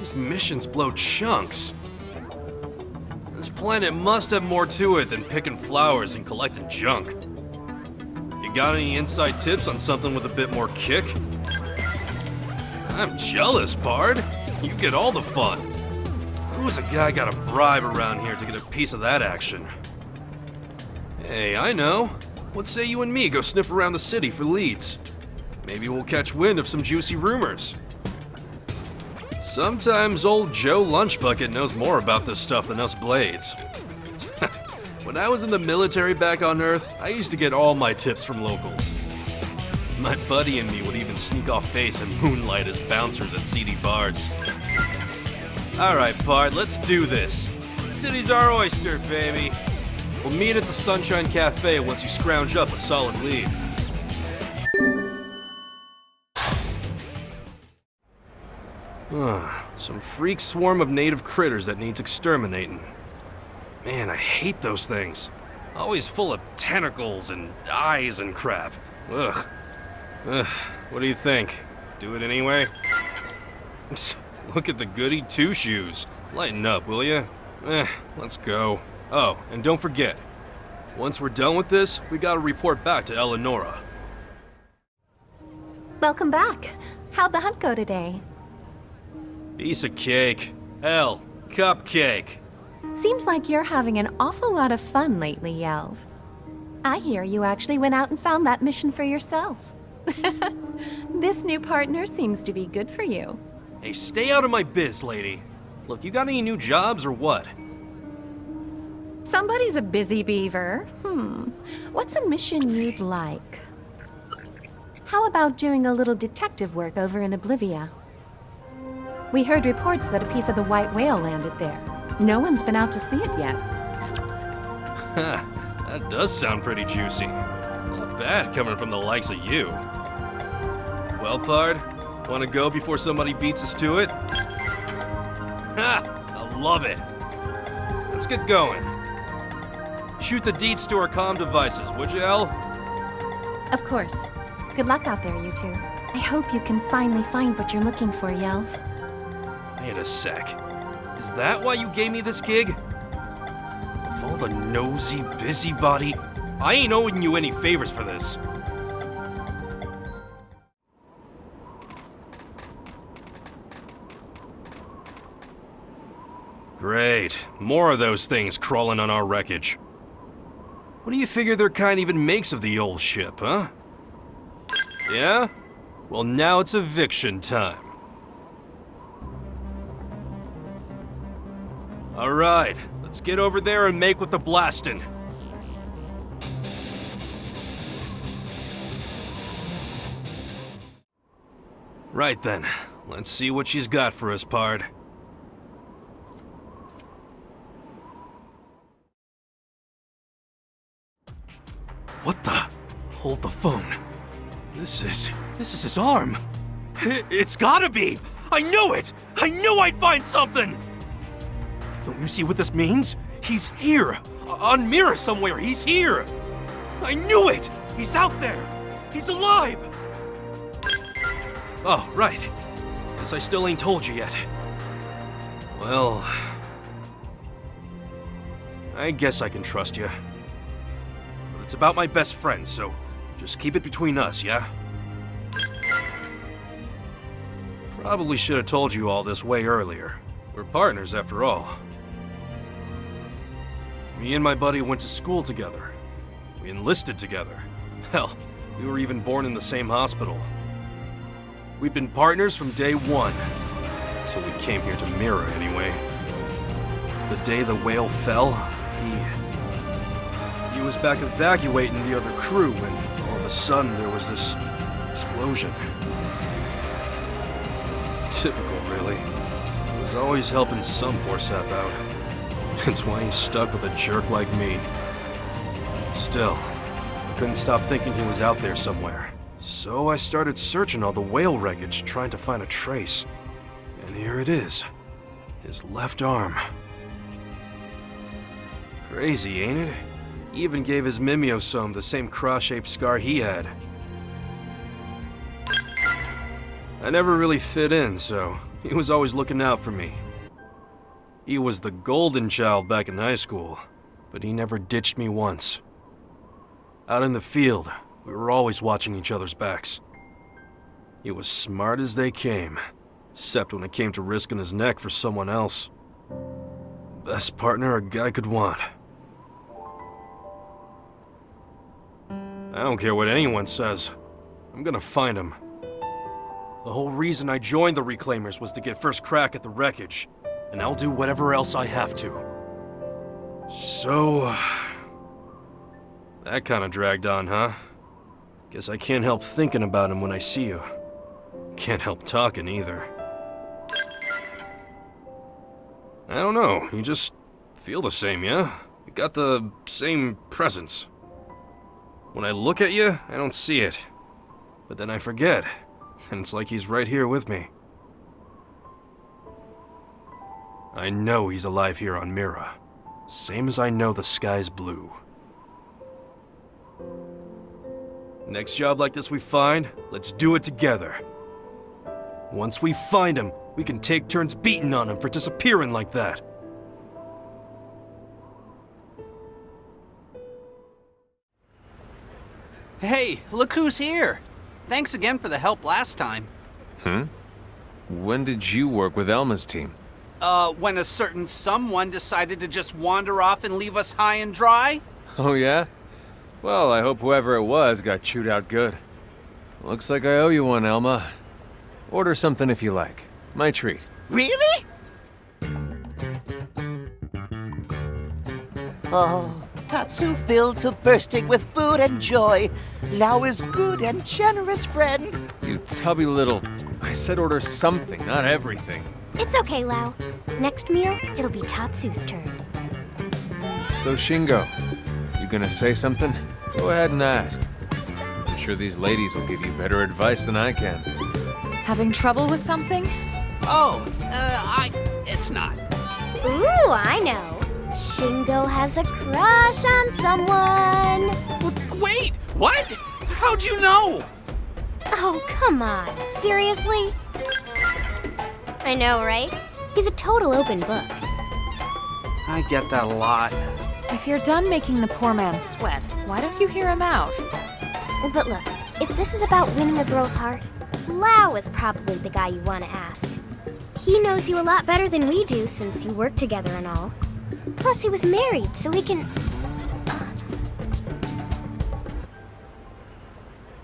These missions blow chunks. This planet must have more to it than picking flowers and collecting junk. You got any inside tips on something with a bit more kick? I'm jealous, pard. You get all the fun. Who's a guy got a bribe around here to get a piece of that action? Hey, I know. What say you and me go sniff around the city for leads? Maybe we'll catch wind of some juicy rumors. Sometimes old Joe Lunchbucket knows more about this stuff than us blades. When I was in the military back on Earth, I used to get all my tips from locals. My buddy and me would even sneak off base and moonlight as bouncers at seedy bars. Alright, Bart, let's do this. The city's our oyster, baby. We'll meet at the Sunshine Cafe once you scrounge up a solid lead. Some freak swarm of native critters that needs exterminating. Man, I hate those things. Always full of tentacles and eyes and crap. Ugh. What do you think? Do it anyway? Look at the goody two-shoes. Lighten up, will ya? Let's go. Oh, and don't forget, once we're done with this, we gotta report back to Eleonora. Welcome back. How'd the hunt go today? Piece of cake. Hell, cupcake. Seems like you're having an awful lot of fun lately, Yelv. I hear you actually went out and found that mission for yourself. This new partner seems to be good for you. Hey, stay out of my biz, lady. Look, you got any new jobs or what? Somebody's a busy beaver. What's a mission you'd like? How about doing a little detective work over in Oblivia? We heard reports that a piece of the white whale landed there. No one's been out to see it yet. That does sound pretty juicy. Not bad coming from the likes of you. Well, Pard, wanna go before somebody beats us to it? Ha! I love it. Let's get going. Shoot the deets to our comm devices, would you, El? Of course. Good luck out there, you two. I hope you can finally find what you're looking for, Yelv. Wait a sec. Is that why you gave me this gig? Of all the nosy busybody, I ain't owing you any favors for this. Great. More of those things crawling on our wreckage. What do you figure their kind even makes of the old ship, huh? Yeah? Well, now it's eviction time. Alright, let's get over there and make with the blasting. Right then, let's see what she's got for us, Pard. What the? Hold the phone. This is his arm. It's gotta be! I know it! I knew I'd find something! Don't you see what this means? He's here! On Mira somewhere, he's here! I knew it! He's out there! He's alive! Oh, right. Guess I still ain't told you yet. Well... I guess I can trust you. But it's about my best friend, so just keep it between us, yeah? Probably should have told you all this way earlier. We're partners, after all. Me and my buddy went to school together. We enlisted together. Hell, we were even born in the same hospital. We've been partners from day one. Until we came here to Mira, anyway. The day the whale fell, he was back evacuating the other crew when all of a sudden there was this explosion. Typical, really. He was always helping some poor sap out. That's why he's stuck with a jerk like me. Still, I couldn't stop thinking he was out there somewhere. So I started searching all the whale wreckage, trying to find a trace. And here it is. His left arm. Crazy, ain't it? He even gave his mimeosome the same cross-shaped scar he had. I never really fit in, so He was always looking out for me. He was the golden child back in high school, but he never ditched me once. Out in the field, we were always watching each other's backs. He was smart as they came, except when it came to risking his neck for someone else. Best partner a guy could want. I don't care what anyone says. I'm gonna find him. The whole reason I joined the Reclaimers was to get first crack at the wreckage, and I'll do whatever else I have to. So... that kinda dragged on, huh? Guess I can't help thinking about him when I see you. Can't help talking either. I don't know, you just feel the same, yeah? You got the same presence. When I look at you, I don't see it. But then I forget, and it's like he's right here with me. I know he's alive here on Mira, same as I know the sky's blue. Next job like this we find, let's do it together. Once we find him, we can take turns beating on him for disappearing like that. Hey, look who's here! Thanks again for the help last time. When did you work with Elma's team? When a certain someone decided to just wander off and leave us high and dry? Oh yeah? Well, I hope whoever it was got chewed out good. Looks like I owe you one, Elma. Order something if you like. My treat. Really? Oh, Tatsu filled to bursting with food and joy. Lao is good and generous friend. You tubby little... I said order something, not everything. It's okay, Lao. Next meal, it'll be Tatsu's turn. So, Shingo, you gonna say something? Go ahead and ask. I'm sure these ladies will give you better advice than I can. Having trouble with something? It's not. Ooh, I know. Shingo has a crush on someone. Wait, what? How'd you know? Oh, come on. Seriously? I know, right? He's a total open book. I get that a lot. If you're done making the poor man sweat, why don't you hear him out? But look, if this is about winning a girl's heart, Lao is probably the guy you want to ask. He knows you a lot better than we do since you work together and all. Plus, he was married, so he can...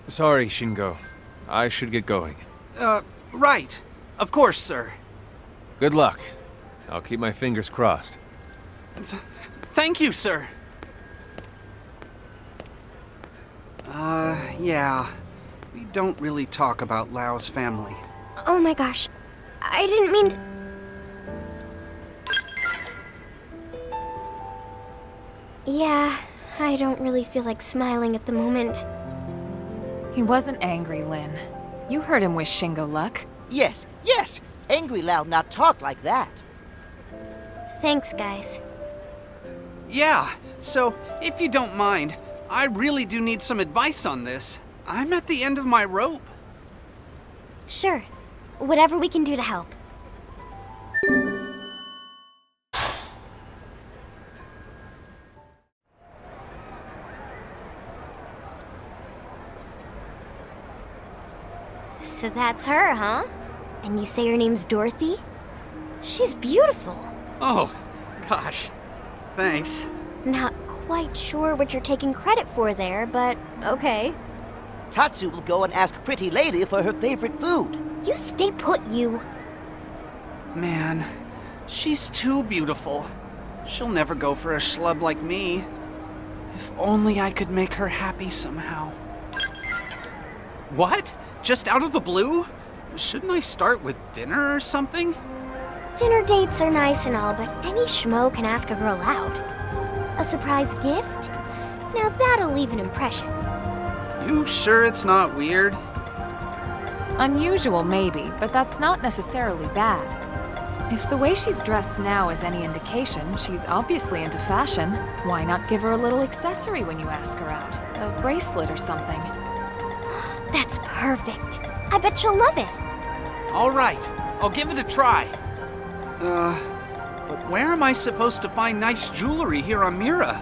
Sorry, Shingo. I should get going. Right. Of course, sir. Good luck. I'll keep my fingers crossed. Thank you, sir. Yeah. We don't really talk about Lao's family. Oh my gosh. I didn't mean to... Yeah, I don't really feel like smiling at the moment. He wasn't angry, Lin. You heard him wish Shingo luck. Yes, yes. Angry Lao not talk like that. Thanks, guys. Yeah, so if you don't mind, I really do need some advice on this. I'm at the end of my rope. Sure. Whatever we can do to help. So that's her, huh? And you say her name's Dorothy? She's beautiful. Oh, gosh. Thanks. Not quite sure what you're taking credit for there, but okay. Tatsu will go and ask Pretty Lady for her favorite food. You stay put, you. Man, she's too beautiful. She'll never go for a schlub like me. If only I could make her happy somehow. What? Just out of the blue? Shouldn't I start with dinner or something? Dinner dates are nice and all, but any schmo can ask a girl out. A surprise gift? Now that'll leave an impression. You sure it's not weird? Unusual, maybe, but that's not necessarily bad. If the way she's dressed now is any indication, she's obviously into fashion. Why not give her a little accessory when you ask her out? A bracelet or something. That's perfect. I bet she'll love it. All right, I'll give it a try. But where am I supposed to find nice jewelry here on Mira?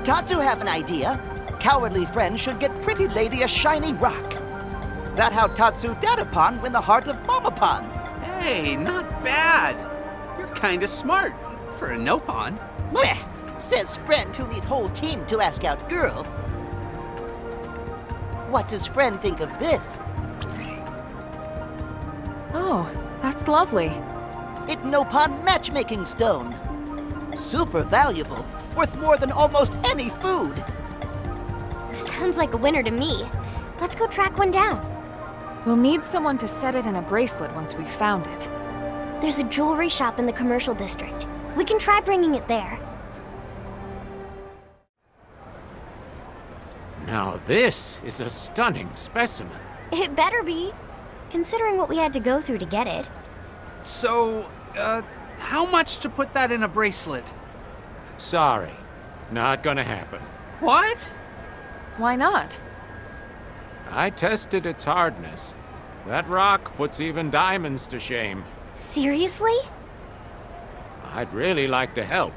Tatsu have an idea. Cowardly friend should get pretty lady a shiny rock. That how Tatsu Dadapon win the heart of Mamapon. Hey, not bad. You're kinda smart for a Nopon. Bleh, says friend who need whole team to ask out girl. What does friend think of this? Oh, that's lovely. It Nopon matchmaking stone. Super valuable, worth more than almost any food. Sounds like a winner to me. Let's go track one down. We'll need someone to set it in a bracelet once we've found it. There's a jewelry shop in the commercial district. We can try bringing it there. Now this is a stunning specimen. It better be, considering what we had to go through to get it. So, how much to put that in a bracelet? Sorry, not gonna happen. What? Why not? I tested its hardness. That rock puts even diamonds to shame. Seriously? I'd really like to help,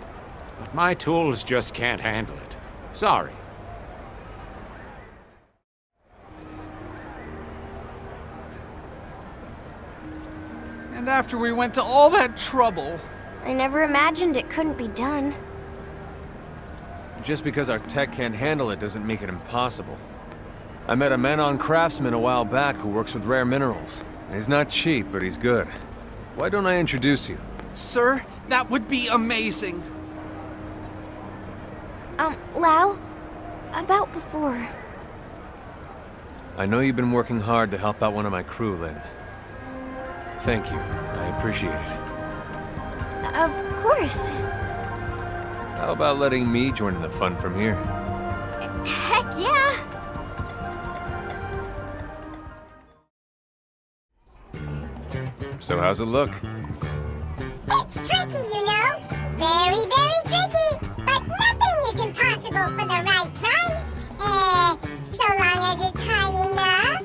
but my tools just can't handle it. Sorry. And after we went to all that trouble. I never imagined it couldn't be done. Just because our tech can't handle it doesn't make it impossible. I met a Manon craftsman a while back who works with rare minerals. He's not cheap, but he's good. Why don't I introduce you? Sir, that would be amazing. Lau? About before. I know you've been working hard to help out one of my crew, Lynn. Thank you. I appreciate it. Of course. How about letting me join in the fun from here? Heck yeah! So how's it look? It's tricky, you know. Very, very tricky. But nothing is impossible for the right price. So long as it's high enough.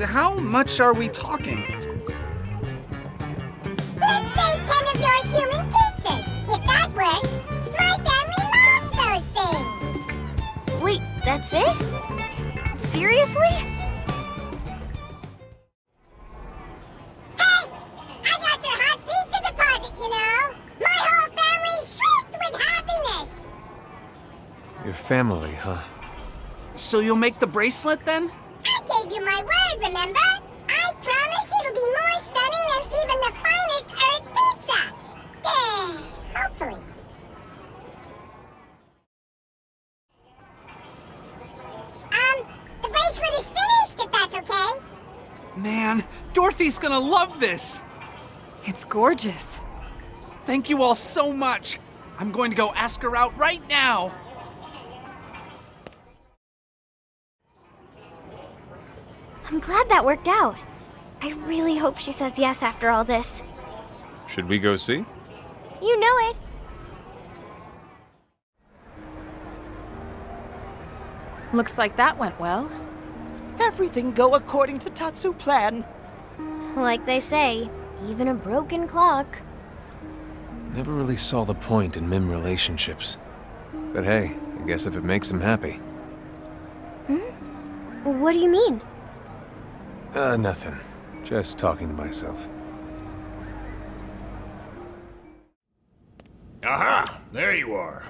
How much are we talking? Let's say 10 of your human pizzas. If that works, my family loves those things. Wait, that's it? Seriously? Hey! I got your hot pizza deposit, you know. My whole family shrieked with happiness. Your family, huh? So you'll make the bracelet then? I gave you my word, remember? I promise it'll be more stunning than even the finest Earth pizza. Yeah, hopefully. The bracelet is finished, if that's okay. Man, Dorothy's gonna love this. It's gorgeous. Thank you all so much. I'm going to go ask her out right now. I'm glad that worked out. I really hope she says yes after all this. Should we go see? You know it. Looks like that went well. Everything go according to Tatsu plan. Like they say, even a broken clock. Never really saw the point in Mim relationships. But hey, I guess if it makes him happy. What do you mean? Nothing. Just talking to myself. Aha! There you are.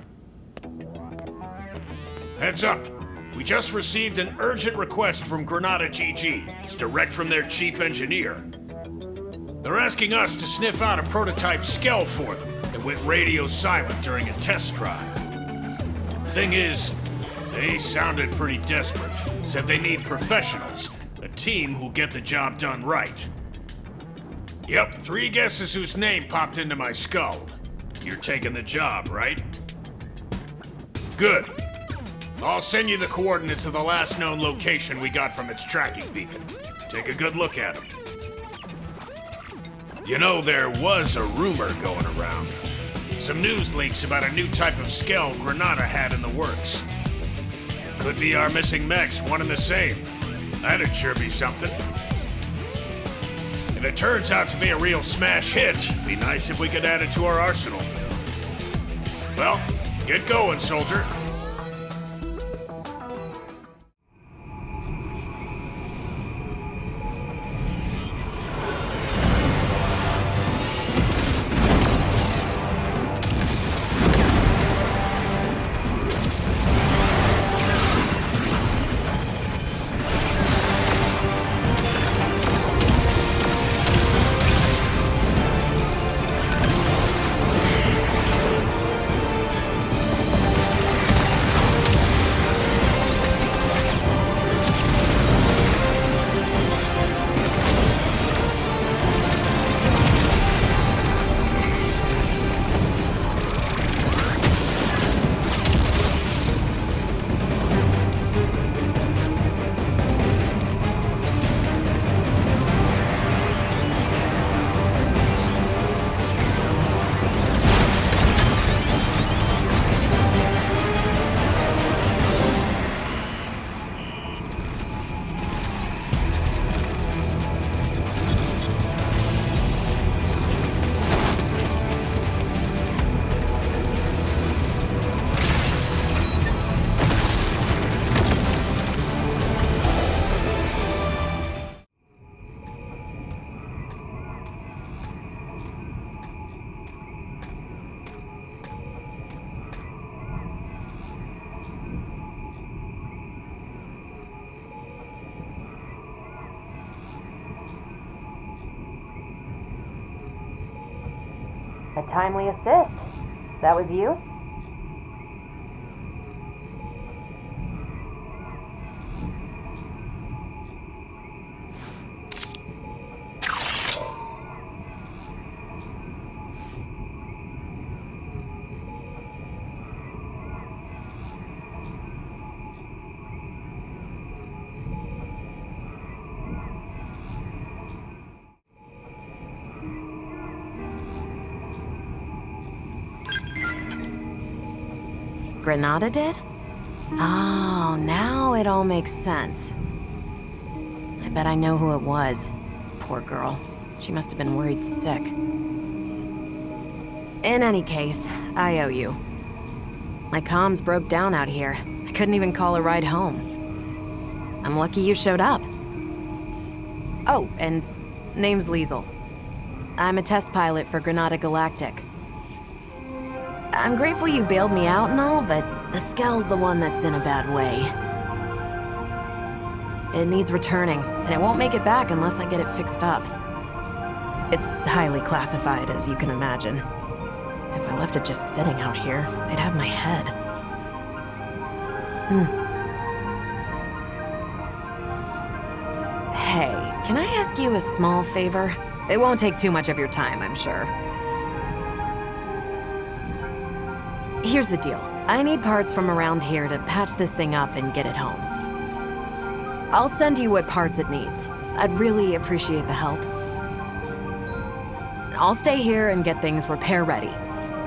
Heads up. We just received an urgent request from Granada GG. It's direct from their chief engineer. They're asking us to sniff out a prototype Skell for them that went radio silent during a test drive. Thing is, they sounded pretty desperate. Said they need professionals, a team who'll get the job done right. Yep, 3 guesses whose name popped into my skull. You're taking the job, right? Good. I'll send you the coordinates of the last known location we got from its tracking beacon. Take a good look at them. You know, there was a rumor going around. Some news leaks about a new type of Skell Granada had in the works. Could be our missing mechs, one and the same. That'd sure be something. And If it turns out to be a real smash hit, it'd be nice if we could add it to our arsenal. Well, get going, soldier. A timely assist. That was you? Granada did? Oh, now it all makes sense. I bet I know who it was. Poor girl. She must have been worried sick. In any case, I owe you. My comms broke down out here. I couldn't even call a ride home. I'm lucky you showed up. Oh, and name's Liesel. I'm a test pilot for Granada Galactic. I'm grateful you bailed me out and all, but the Skell's the one that's in a bad way. It needs returning, and it won't make it back unless I get it fixed up. It's highly classified, as you can imagine. If I left it just sitting out here, they'd have my head. Hey, can I ask you a small favor? It won't take too much of your time, I'm sure. Here's the deal. I need parts from around here to patch this thing up and get it home. I'll send you what parts it needs. I'd really appreciate the help. I'll stay here and get things repair ready.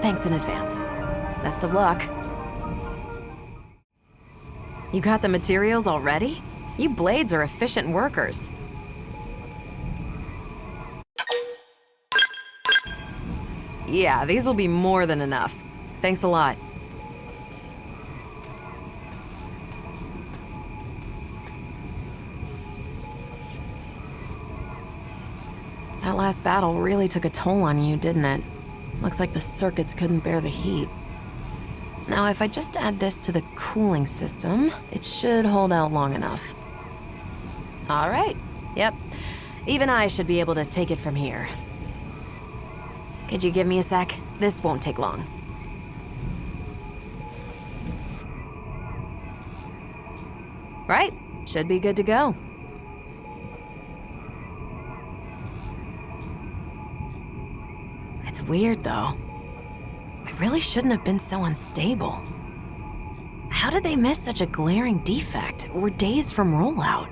Thanks in advance. Best of luck. You got the materials already? You blades are efficient workers. Yeah, these will be more than enough. Thanks a lot. That last battle really took a toll on you, didn't it? Looks like the circuits couldn't bear the heat. Now, if I just add this to the cooling system, it should hold out long enough. All right. Yep. Even I should be able to take it from here. Could you give me a sec? This won't take long. Right. Should be good to go. It's weird, though. I really shouldn't have been so unstable. How did they miss such a glaring defect? We're days from rollout.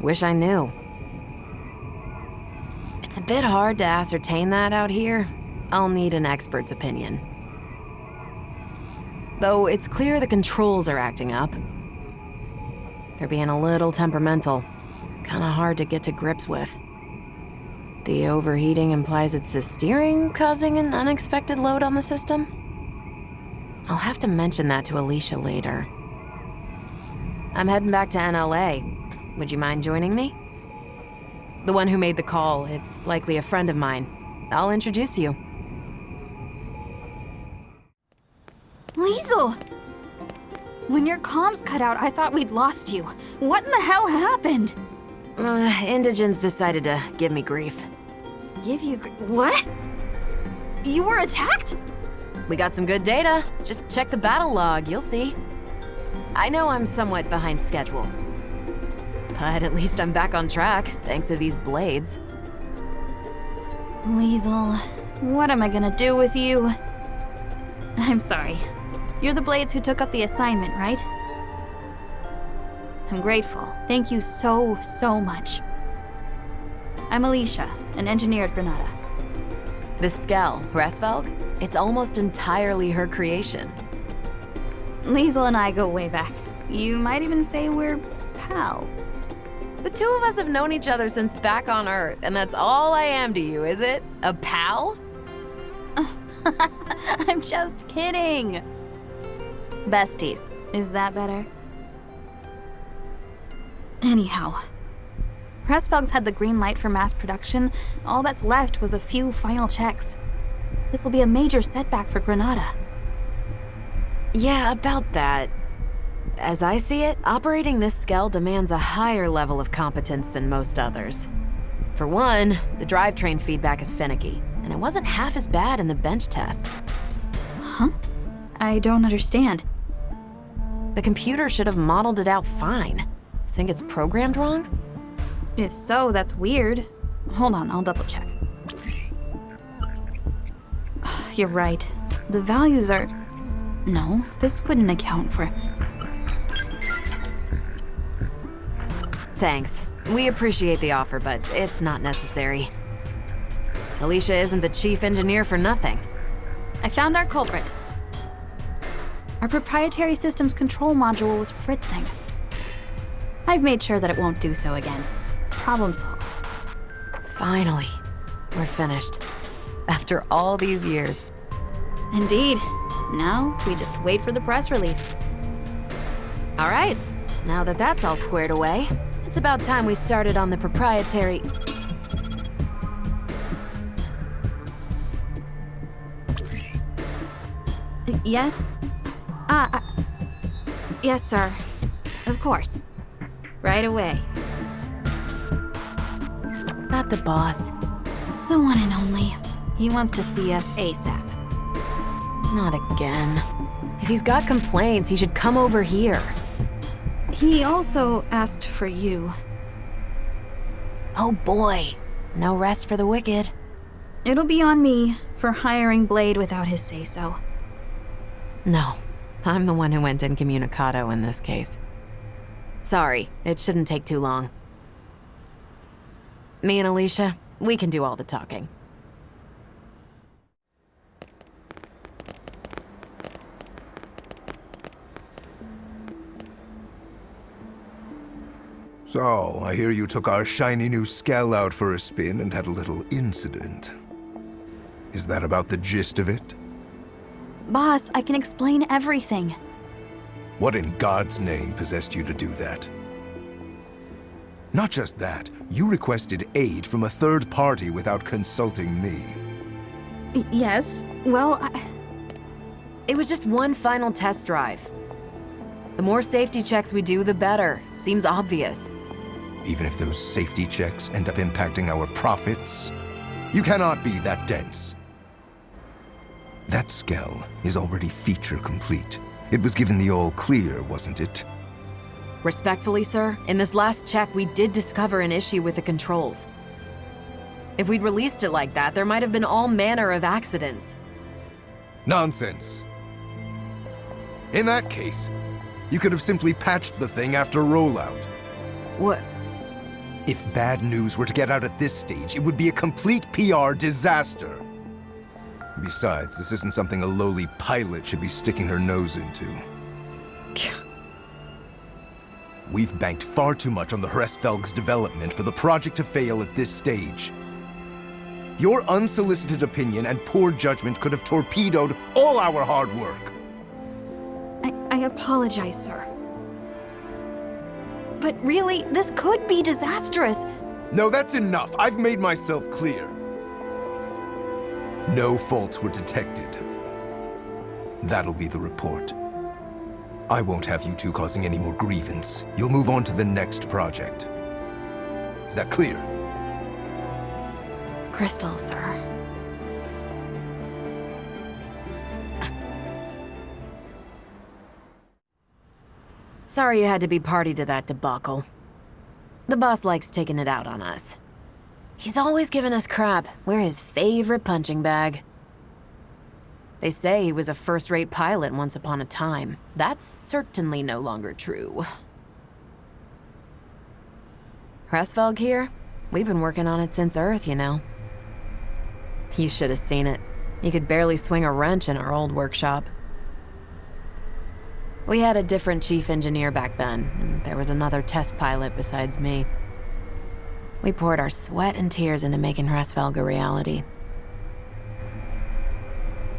Wish I knew. It's a bit hard to ascertain that out here. I'll need an expert's opinion. Though it's clear the controls are acting up. They're being a little temperamental. kinda hard to get to grips with. The overheating implies it's the steering causing an unexpected load on the system? I'll have to mention that to Alicia later. I'm heading back to NLA. Would you mind joining me? The one who made the call, it's likely a friend of mine. I'll introduce you. Liesel! When your comms cut out, I thought we'd lost you. What in the hell happened? Indigens decided to give me grief. Give you what? You were attacked? We got some good data. Just check the battle log, you'll see. I know I'm somewhat behind schedule. But at least I'm back on track, thanks to these blades. Liesel, what am I gonna do with you? I'm sorry. You're the Blades who took up the assignment, right? I'm grateful. Thank you so much. I'm Alicia, an engineer at Granada. The Skell, Resvelg, it's almost entirely her creation. Liesel and I go way back. You might even say we're pals. The two of us have known each other since back on Earth, and that's all I am to you, is it? A pal? I'm just kidding. Besties. Is that better? Anyhow, Resvelg's had the green light for mass production. All that's left was a few final checks. This will be a major setback for Granada. Yeah, about that. As I see it, operating this Skell demands a higher level of competence than most others. For one, the drivetrain feedback is finicky, and it wasn't half as bad in the bench tests. Huh? I don't understand. The computer should have modeled it out fine. Think it's programmed wrong? If so, that's weird. Hold on, I'll double check. You're right. The values are... No, this wouldn't account for... Thanks. We appreciate the offer, but it's not necessary. Alicia isn't the chief engineer for nothing. I found our culprit. Our proprietary systems control module was fritzing. I've made sure that it won't do so again. Problem solved. Finally, we're finished. After all these years. Indeed. Now, we just wait for the press release. All right. Now that that's all squared away, it's about time we started on the proprietary... Yes? Yes, sir. Of course. Right away. Not the boss. The one and only. He wants to see us ASAP. Not again. If he's got complaints, he should come over here. He also asked for you. Oh boy. No rest for the wicked. It'll be on me for hiring Blade without his say-so. No. I'm the one who went incommunicado in this case. Sorry, it shouldn't take too long. Me and Alicia, we can do all the talking. So, I hear you took our shiny new Skell out for a spin and had a little incident. Is that about the gist of it? Boss, I can explain everything. What in God's name possessed you to do that? Not just that, you requested aid from a third party without consulting me. Yes, well, It was just one final test drive. The more safety checks we do, the better. Seems obvious. Even if those safety checks end up impacting our profits? You cannot be that dense. That Skell is already feature complete. It was given the all clear, wasn't it? Respectfully, sir, in this last check, we did discover an issue with the controls. If we'd released it like that, there might have been all manner of accidents. Nonsense. In that case, you could have simply patched the thing after rollout. What? If bad news were to get out at this stage, it would be a complete PR disaster. Besides, this isn't something a lowly pilot should be sticking her nose into. We've banked far too much on the Hresvelg's development for the project to fail at this stage. Your unsolicited opinion and poor judgment could have torpedoed all our hard work. I apologize, sir. But really, this could be disastrous. No, that's enough. I've made myself clear. No faults were detected. That'll be the report. I won't have you two causing any more grievance. You'll move on to the next project. Is that clear? Crystal, sir. Sorry you had to be party to that debacle. The boss likes taking it out on us. He's always giving us crap. We're his favorite punching bag. They say he was a first-rate pilot once upon a time. That's certainly no longer true. Hresvelg here? We've been working on it since Earth, you know. You should have seen it. You could barely swing a wrench in our old workshop. We had a different chief engineer back then, and there was another test pilot besides me. We poured our sweat and tears into making Hresvelg a reality.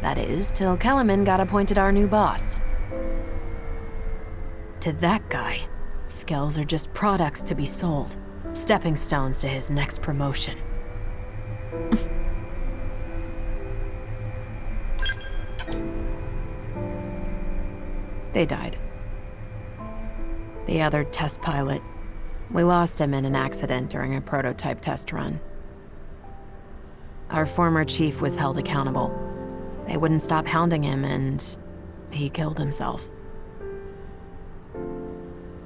That is, till Kellerman got appointed our new boss. To that guy, skills are just products to be sold, stepping stones to his next promotion. They died. The other test pilot. We lost him in an accident during a prototype test run. Our former chief was held accountable. They wouldn't stop hounding him, and he killed himself.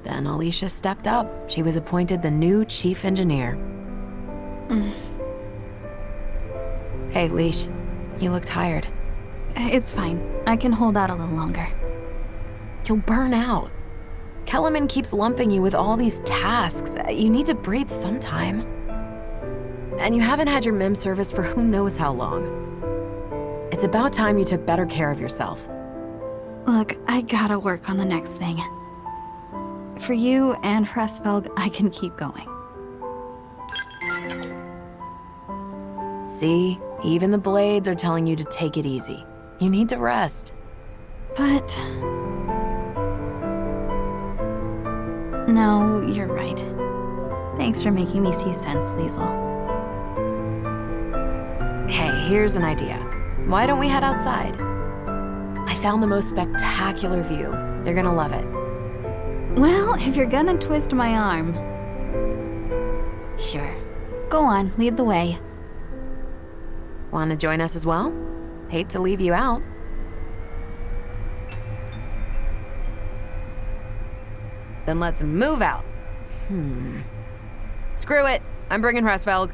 Then Alicia stepped up. She was appointed the new chief engineer. Hey, Leash, you look tired. It's fine. I can hold out a little longer. You'll burn out. Kellerman keeps lumping you with all these tasks. You need to breathe sometime. And you haven't had your MIM serviced for who knows how long. It's about time you took better care of yourself. Look, I gotta work on the next thing. For you and Hresvelg, I can keep going. See? Even the blades are telling you to take it easy. You need to rest. But... no, you're right. Thanks for making me see sense, Liesl. Hey, here's an idea. Why don't we head outside? I found the most spectacular view. You're gonna love it. Well, if you're gonna twist my arm... sure. Go on, lead the way. Want to join us as well? Hate to leave you out. Then let's move out. Screw it. I'm bringing Hresvelg.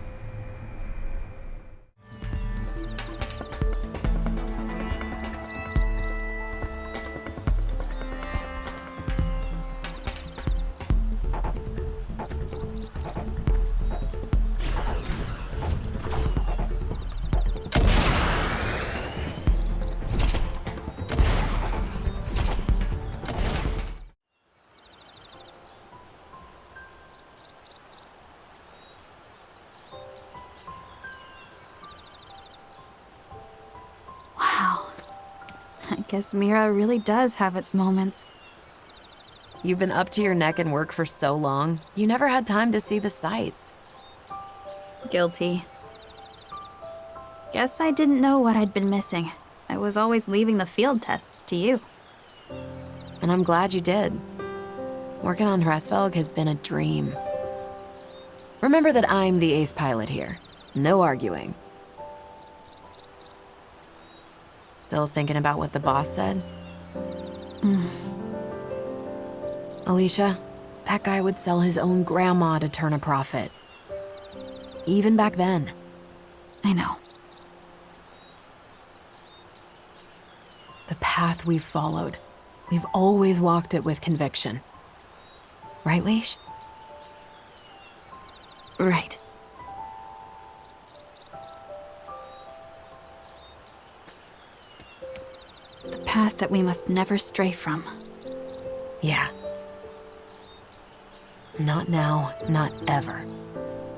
I guess Mira really does have its moments. You've been up to your neck in work for so long, you never had time to see the sights. Guilty. Guess I didn't know what I'd been missing. I was always leaving the field tests to you. And I'm glad you did. Working on Hresvelg has been a dream. Remember that I'm the ace pilot here. No arguing. Still thinking about what the boss said? Alicia, that guy would sell his own grandma to turn a profit. Even back then. I know. The path we've followed, we've always walked it with conviction. Right, Leash? Right. The path that we must never stray from. Yeah. Not now, not ever.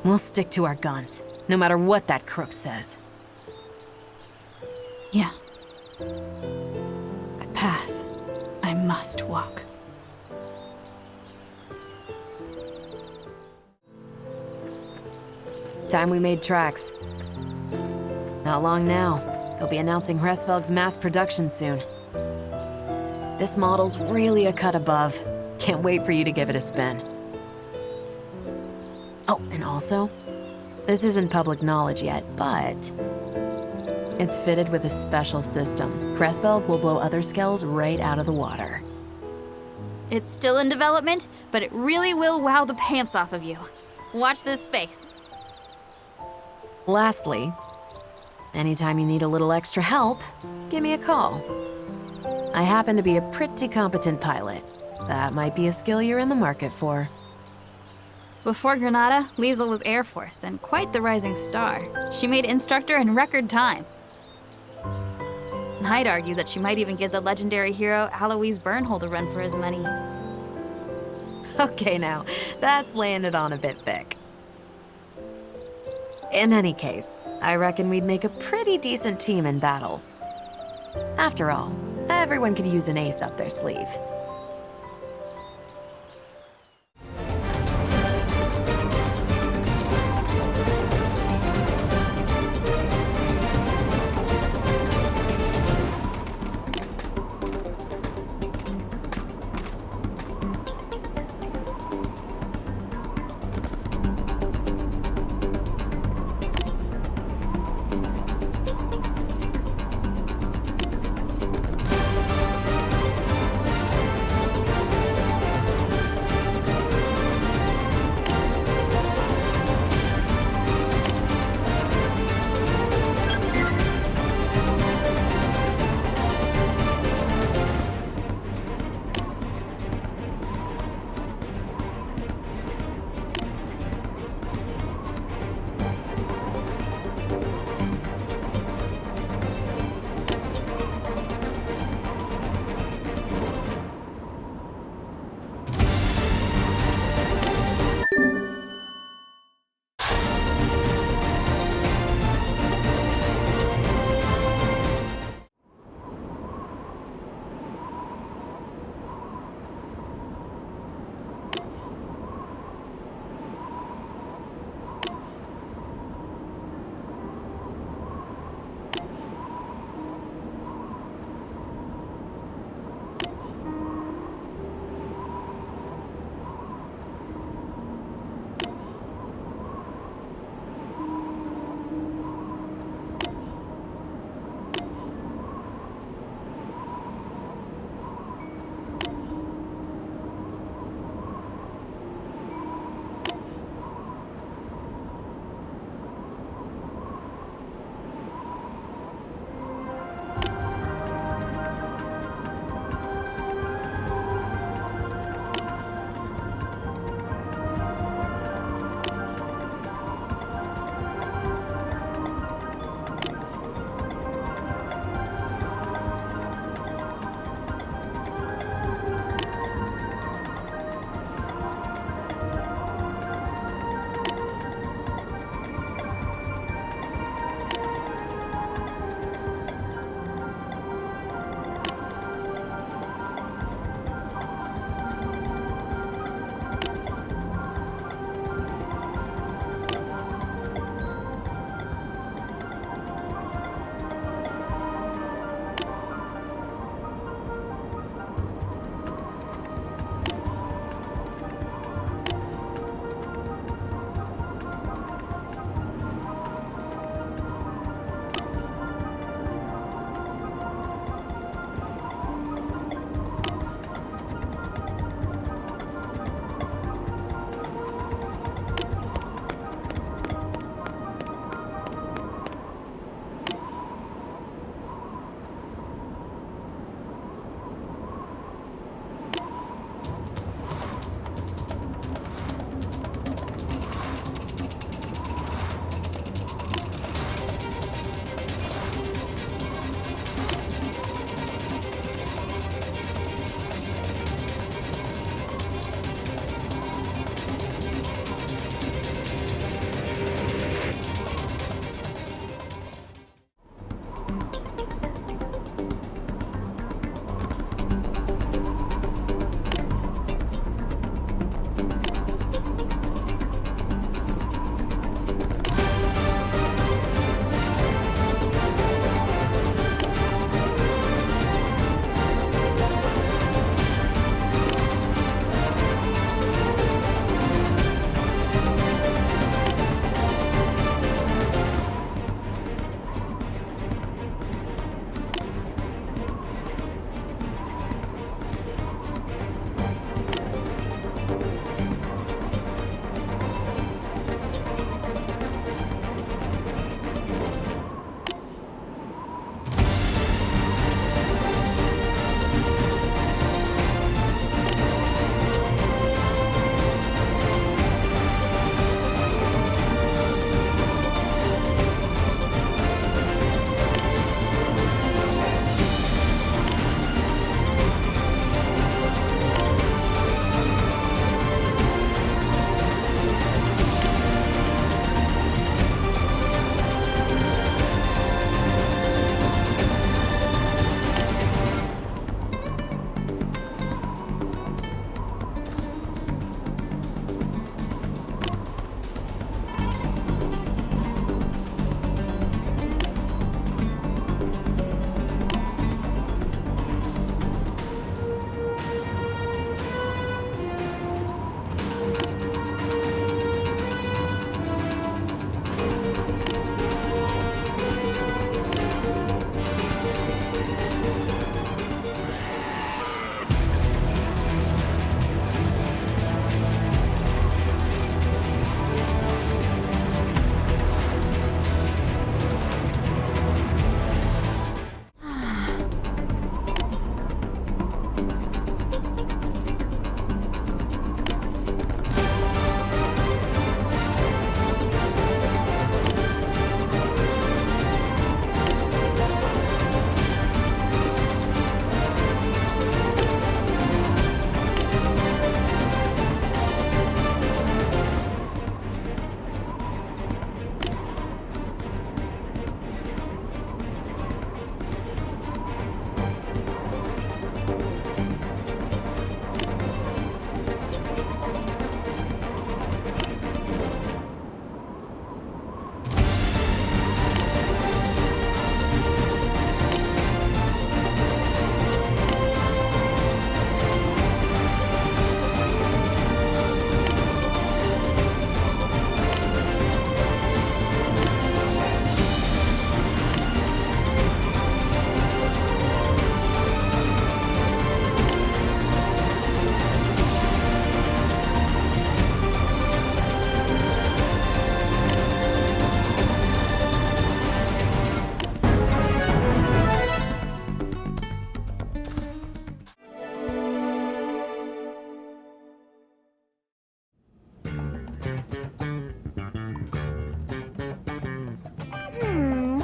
We'll stick to our guns, no matter what that crook says. Yeah. A path I must walk. Time we made tracks. Not long now. They'll be announcing Hresvelg's mass production soon. This model's really a cut above. Can't wait for you to give it a spin. Oh, and also, this isn't public knowledge yet, but it's fitted with a special system. Hresvelg will blow other skells right out of the water. It's still in development, but it really will wow the pants off of you. Watch this space. Lastly, anytime you need a little extra help, give me a call. I happen to be a pretty competent pilot. That might be a skill you're in the market for. Before Granada, Liesl was Air Force and quite the rising star. She made instructor in record time. I'd argue that she might even give the legendary hero Alois Bernhold a run for his money. Okay now, that's laying it on a bit thick. In any case, I reckon we'd make a pretty decent team in battle. After all, everyone could use an ace up their sleeve.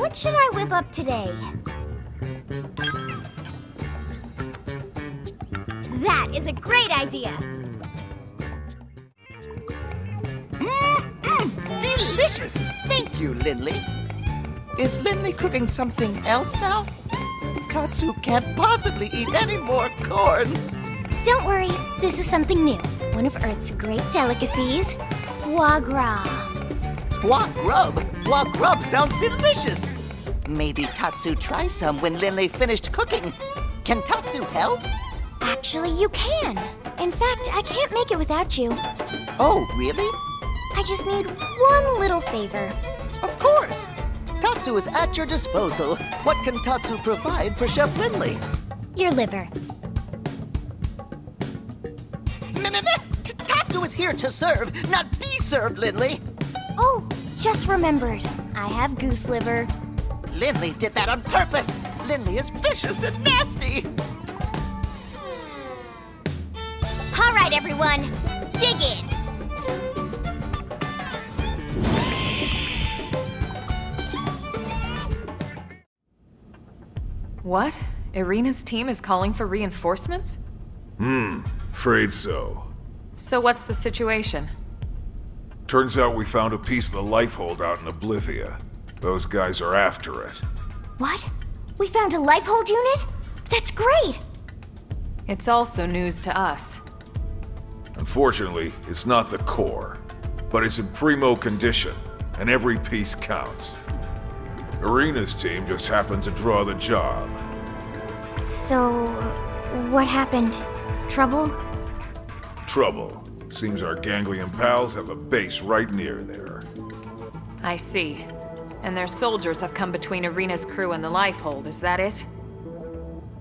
What should I whip up today? That is a great idea! Delicious! Thank you, Lindley. Is Lindley cooking something else now? Tatsu can't possibly eat any more corn. Don't worry, this is something new. One of Earth's great delicacies, foie gras. Foie grub? Foie grub sounds delicious. Maybe Tatsu tries some when Lindley finished cooking. Can Tatsu help? Actually, you can. In fact, I can't make it without you. Oh, really? I just need one little favor. Of course. Tatsu is at your disposal. What can Tatsu provide for Chef Lindley? Your liver. Tatsu is here to serve, not be served, Lindley. Oh, just remembered. I have goose liver. Lindley did that on purpose. Lindley is vicious and nasty. All right, everyone, dig in. What? Irina's team is calling for reinforcements? Afraid so. So what's the situation? Turns out we found a piece of the life hold out in Oblivia. Those guys are after it. What? We found a lifehold unit? That's great! It's also news to us. Unfortunately, it's not the core, but it's in primo condition, and every piece counts. Irina's team just happened to draw the job. So, what happened? Trouble? Trouble. Seems our ganglion pals have a base right near there. I see. And their soldiers have come between Irina's crew and the lifehold, is that it?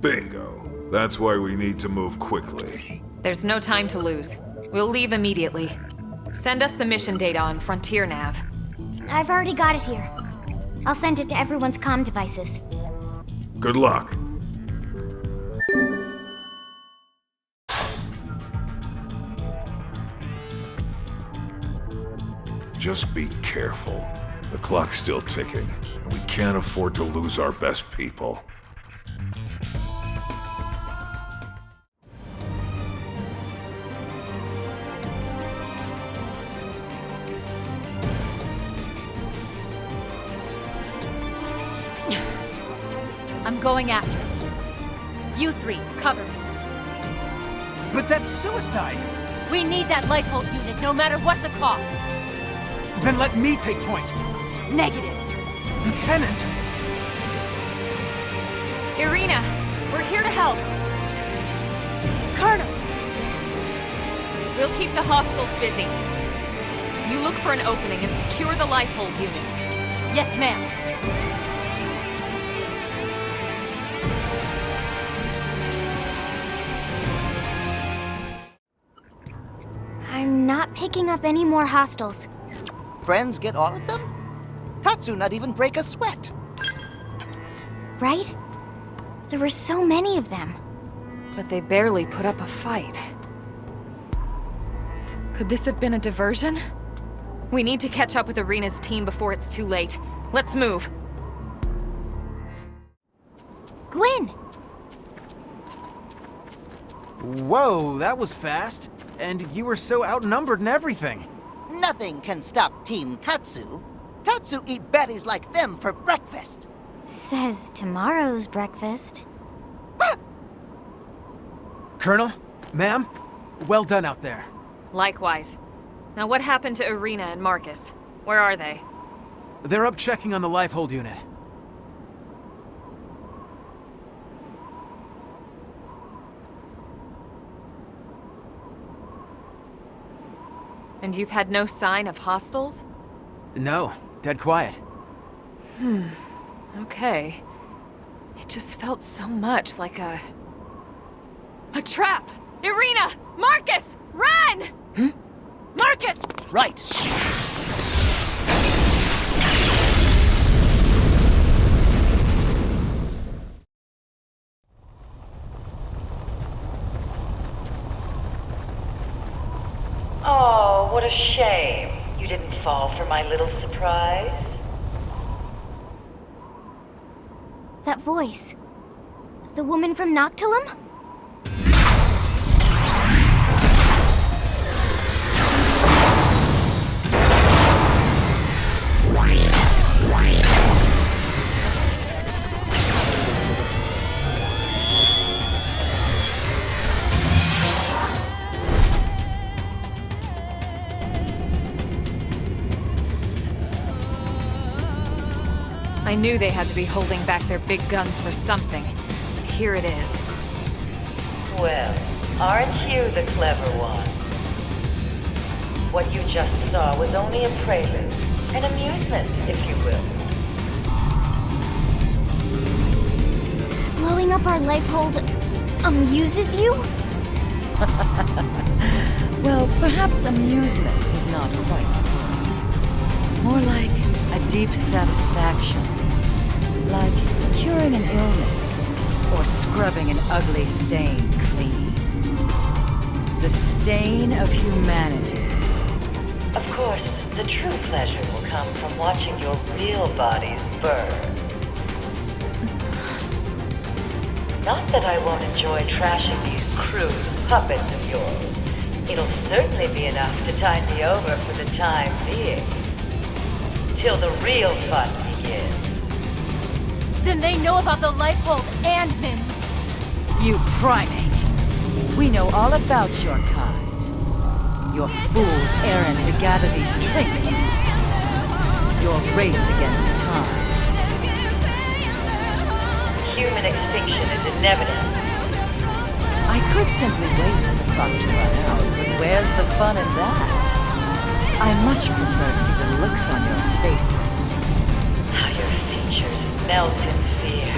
Bingo. That's why we need to move quickly. There's no time to lose. We'll leave immediately. Send us the mission data on Frontier Nav. I've already got it here. I'll send it to everyone's comm devices. Good luck. Just be careful. The clock's still ticking, and we can't afford to lose our best people. I'm going after it. You three, cover me. But that's suicide! We need that lifehold unit, no matter what the cost. Then let me take point. Negative. Lieutenant! Irina, we're here to help. Colonel! We'll keep the hostiles busy. You look for an opening and secure the lifehold unit. Yes, ma'am. I'm not picking up any more hostiles. Friends get all of them? Tatsu not even break a sweat. Right? There were so many of them. But they barely put up a fight. Could this have been a diversion? We need to catch up with Irina's team before it's too late. Let's move. Gwen! Whoa, that was fast. And you were so outnumbered and everything. Nothing can stop Team Tatsu. Tatsu eat baddies like them for breakfast. Says tomorrow's breakfast. Colonel, ma'am, well done out there. Likewise. Now what happened to Irina and Marcus? Where are they? They're up checking on the lifehold unit. And you've had no sign of hostiles? No, dead quiet. Okay. It just felt so much like a trap! Irina! Marcus! Run! Marcus! Right. Oh, what a shame. You didn't fall for my little surprise. That voice. The woman from Noctilum? I knew they had to be holding back their big guns for something. But here it is. Well, aren't you the clever one? What you just saw was only a prelude, an amusement, if you will. Blowing up our life hold amuses you? Well, perhaps amusement is not quite. More like a deep satisfaction. Like curing an illness, or scrubbing an ugly stain clean. The stain of humanity. Of course, the true pleasure will come from watching your real bodies burn. Not that I won't enjoy trashing these crude puppets of yours. It'll certainly be enough to tide me over for the time being. Till the real fun begins. Then they know about the life hold and Mims. You primate. We know all about your kind. Your fool's errand to gather these trinkets. Your race against time. Human extinction is inevitable. I could simply wait for the clock to run out, but where's the fun in that? I much prefer to see the looks on your faces. How your features melt in fear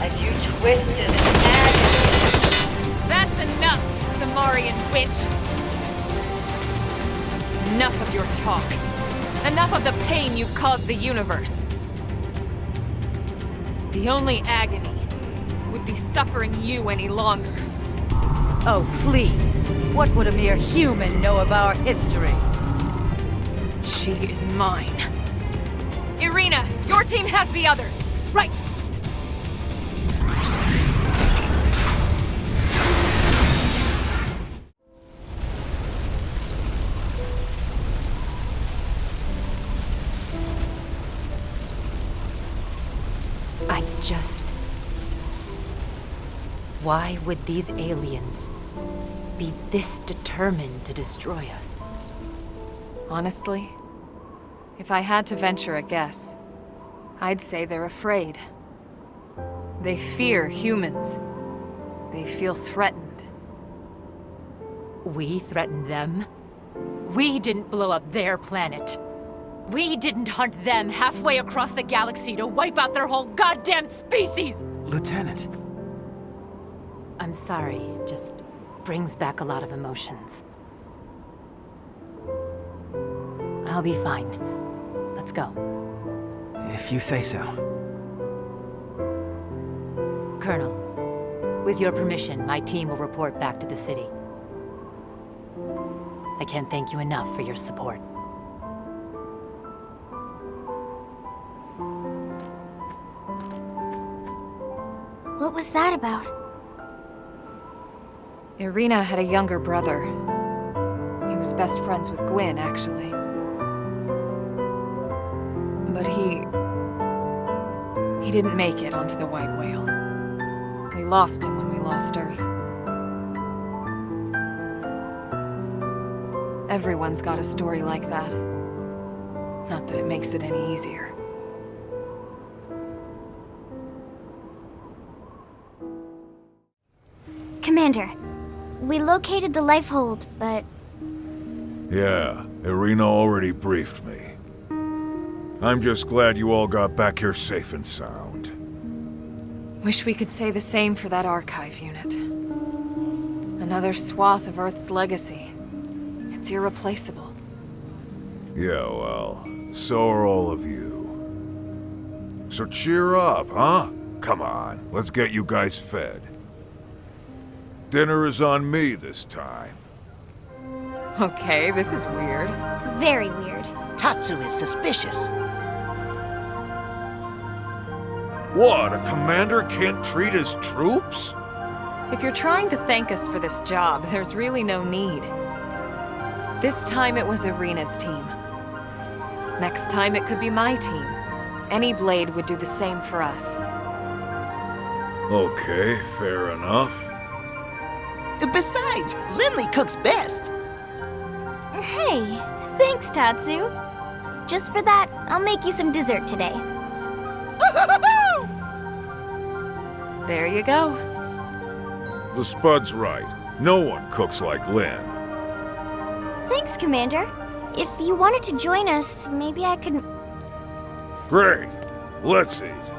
as you twist in agony. That's enough, you Samarian witch! Enough of your talk. Enough of the pain you've caused the universe. The only agony would be suffering you any longer. Oh, please. What would a mere human know of our history? She is mine. Irina, your team has the others. Right! Why would these aliens be this determined to destroy us? Honestly, if I had to venture a guess, I'd say they're afraid. They fear humans. They feel threatened. We threatened them? We didn't blow up their planet. We didn't hunt them halfway across the galaxy to wipe out their whole goddamn species! Lieutenant. I'm sorry, it just brings back a lot of emotions. I'll be fine. Let's go. If you say so. Colonel, with your permission, my team will report back to the city. I can't thank you enough for your support. What was that about? Irina had a younger brother. He was best friends with Gwyn, actually. But he didn't make it onto the White Whale. We lost him when we lost Earth. Everyone's got a story like that. Not that it makes it any easier. Commander, we located the life hold, but... Yeah, Irina already briefed me. I'm just glad you all got back here safe and sound. Wish we could say the same for that archive unit. Another swath of Earth's legacy. It's irreplaceable. Yeah, well, so are all of you. So cheer up, huh? Come on, let's get you guys fed. Dinner is on me this time. Okay, this is weird. Very weird. Tatsu is suspicious. What, a commander can't treat his troops? If you're trying to thank us for this job, there's really no need. This time it was Irina's team. Next time it could be my team. Any blade would do the same for us. Okay, fair enough. Besides, Lindley cooks best. Hey, thanks, Tatsu. Just for that, I'll make you some dessert today. There you go. The Spud's right. No one cooks like Lynn. Thanks, Commander. If you wanted to join us, maybe I could... Great. Let's eat.